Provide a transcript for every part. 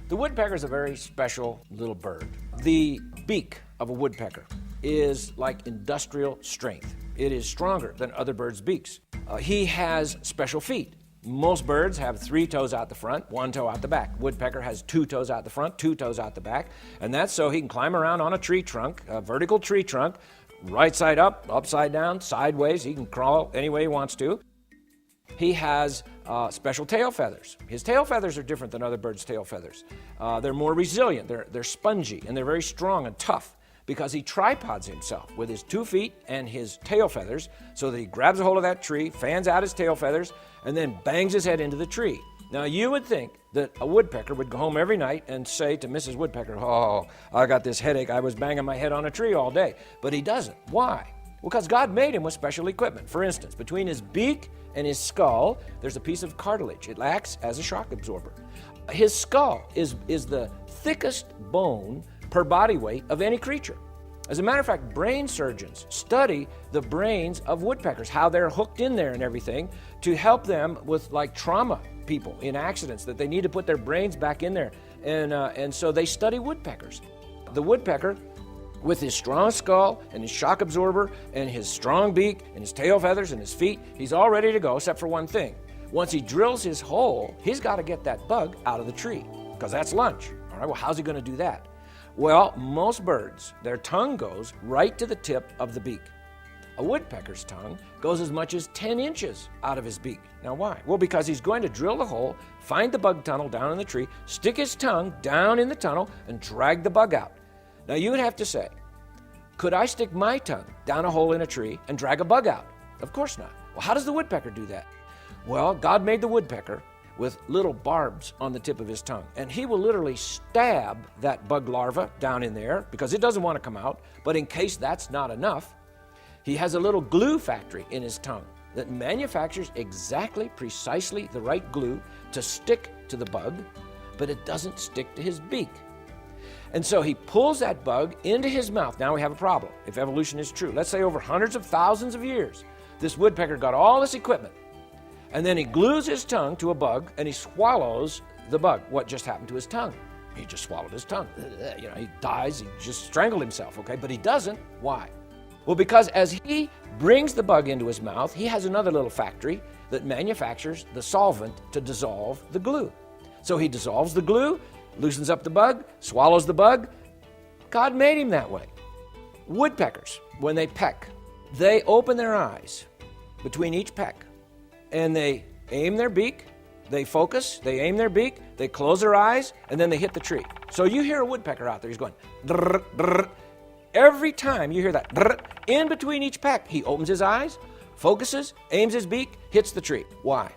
The woodpecker is a very special little bird. The beak of a woodpecker is like industrial strength. It is stronger than other birds' beaks. He has special feet. Most birds have 3 toes out the front, 1 toe out the back. Woodpecker has 2 toes out the front, 2 toes out the back, and that's so he can climb around on a tree trunk, a vertical tree trunk, right side up, upside down, sideways. He can crawl any way he wants to. He has special tail feathers. His tail feathers are different than other birds' tail feathers. They're more resilient, they're spongy, and they're very strong and tough because he tripods himself with his 2 feet and his tail feathers so that he grabs a hold of that tree, fans out his tail feathers, and then bangs his head into the tree. Now, you would think that a woodpecker would go home every night and say to Mrs. Woodpecker, "Oh, I got this headache. I was banging my head on a tree all day." But he doesn't. Why? Well, because God made him with special equipment. For instance, between his beak and his skull, there's a piece of cartilage. It acts as a shock absorber. His skull is the thickest bone per body weight of any creature. As a matter of fact, brain surgeons study the brains of woodpeckers, how they're hooked in there and everything, to help them with like trauma people in accidents, that they need to put their brains back in there. And so they study woodpeckers. The woodpecker, with his strong skull and his shock absorber and his strong beak and his tail feathers and his feet, he's all ready to go except for one thing. Once he drills his hole, he's got to get that bug out of the tree because that's lunch. All right, well, how's he going to do that? Well, most birds, their tongue goes right to the tip of the beak. A woodpecker's tongue goes as much as 10 inches out of his beak. Now, why? Well, because he's going to drill the hole, find the bug tunnel down in the tree, stick his tongue down in the tunnel, and drag the bug out. Now, you would have to say, could I stick my tongue down a hole in a tree and drag a bug out? Of course not. Well, how does the woodpecker do that? Well, God made the woodpecker with little barbs on the tip of his tongue. And he will literally stab that bug larva down in there because it doesn't want to come out. But in case that's not enough, he has a little glue factory in his tongue that manufactures exactly, precisely the right glue to stick to the bug, but it doesn't stick to his beak. And so he pulls that bug into his mouth. Now we have a problem, if evolution is true. Let's say over hundreds of thousands of years, this woodpecker got all this equipment, and then he glues his tongue to a bug and he swallows the bug. What just happened to his tongue? He just swallowed his tongue. You know, he dies, he just strangled himself, okay? But he doesn't. Why? Well, because as he brings the bug into his mouth, he has another little factory that manufactures the solvent to dissolve the glue. So he dissolves the glue, loosens up the bug, swallows the bug. God made him that way. Woodpeckers, when they peck, they open their eyes between each peck, and they aim their beak, they focus, they aim their beak, they close their eyes, and then they hit the tree. So you hear a woodpecker out there, he's going, drr, drr. Every time you hear that, drr, in between each peck, he opens his eyes, focuses, aims his beak, hits the tree. Why?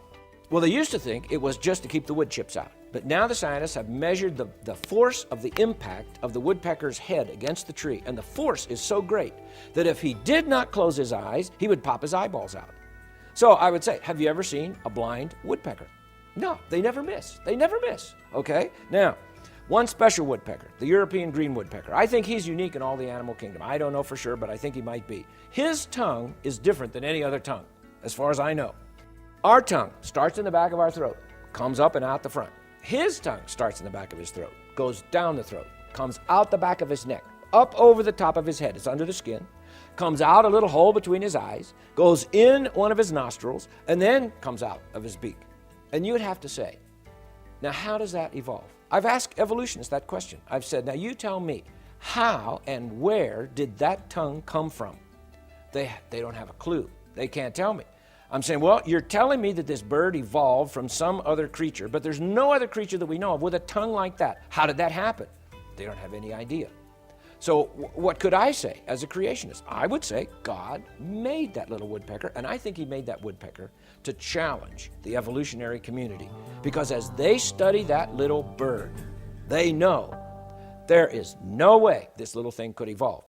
Well, they used to think it was just to keep the wood chips out. But now the scientists have measured the force of the impact of the woodpecker's head against the tree, and the force is so great that if he did not close his eyes, he would pop his eyeballs out. So I would say, have you ever seen a blind woodpecker? No, they never miss. They never miss, okay? Now, one special woodpecker, the European green woodpecker. I think he's unique in all the animal kingdom. I don't know for sure, but I think he might be. His tongue is different than any other tongue, as far as I know. Our tongue starts in the back of our throat, comes up and out the front. His tongue starts in the back of his throat, goes down the throat, comes out the back of his neck, up over the top of his head. It's under the skin, comes out a little hole between his eyes, goes in one of his nostrils, and then comes out of his beak. And you would have to say, now how does that evolve? I've asked evolutionists that question. I've said, now you tell me, how and where did that tongue come from? They don't have a clue. They can't tell me. I'm saying, well, you're telling me that this bird evolved from some other creature, but there's no other creature that we know of with a tongue like that. How did that happen? They don't have any idea. So what could I say as a creationist? I would say God made that little woodpecker, and I think he made that woodpecker to challenge the evolutionary community. Because as they study that little bird, they know there is no way this little thing could evolve.